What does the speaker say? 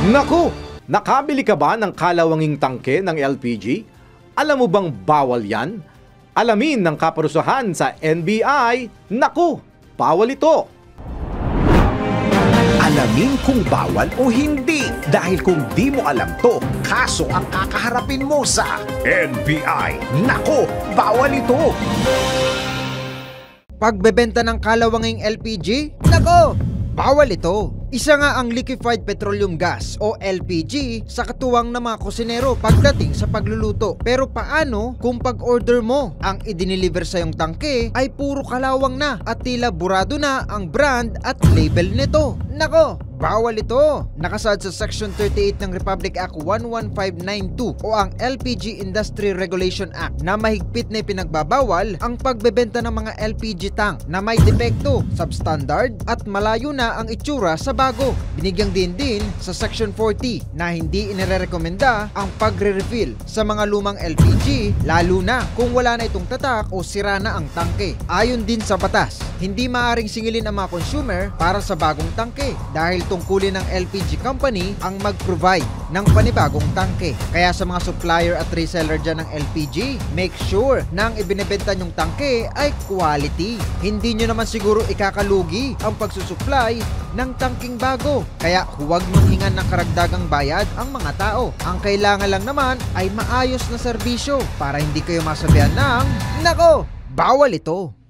Naku! Nakabili ka ba ng kalawanging tangke ng LPG? Alam mo bang bawal yan? Alamin ng kaparusahan sa NBI, naku! Bawal ito! Alamin kung bawal o hindi. Dahil kung di mo alam to, kaso ang kakaharapin mo sa NBI. Naku! Bawal ito! Pagbebenta ng kalawanging LPG? Nako! Bawal ito! Isa nga ang liquefied petroleum gas o LPG sa katuwang ng mga kusinero pagdating sa pagluluto. Pero paano kung pag-order mo ang idiniliver sa iyong tangke ay puro kalawang na at tila burado na ang brand at label nito? Nako! Bawal ito! Nakasaad sa Section 38 ng Republic Act 11592 o ang LPG Industry Regulation Act na mahigpit na ipinagbabawal ang pagbebenta ng mga LPG tank na may depekto, substandard at malayo na ang itsura sa bago. Binigyang din sa Section 40 na hindi inirekomenda ang pagre-refill sa mga lumang LPG lalo na kung wala na itong tatak o sira na ang tangke. Ayon din sa batas, hindi maaaring singilin ang mga consumer para sa bagong tangke dahil tungkulin ng LPG company ang mag-provide ng panibagong tangke. Kaya sa mga supplier at reseller dyan ng LPG, make sure na ang ibinebenta nyong tangke ay quality. Hindi nyo naman siguro ikakalugi ang pagsusupply ng tangking bago. Kaya huwag nyong hingan ng karagdagang bayad ang mga tao. Ang kailangan lang naman ay maayos na serbisyo para hindi kayo masabihan ng, nako, bawal ito!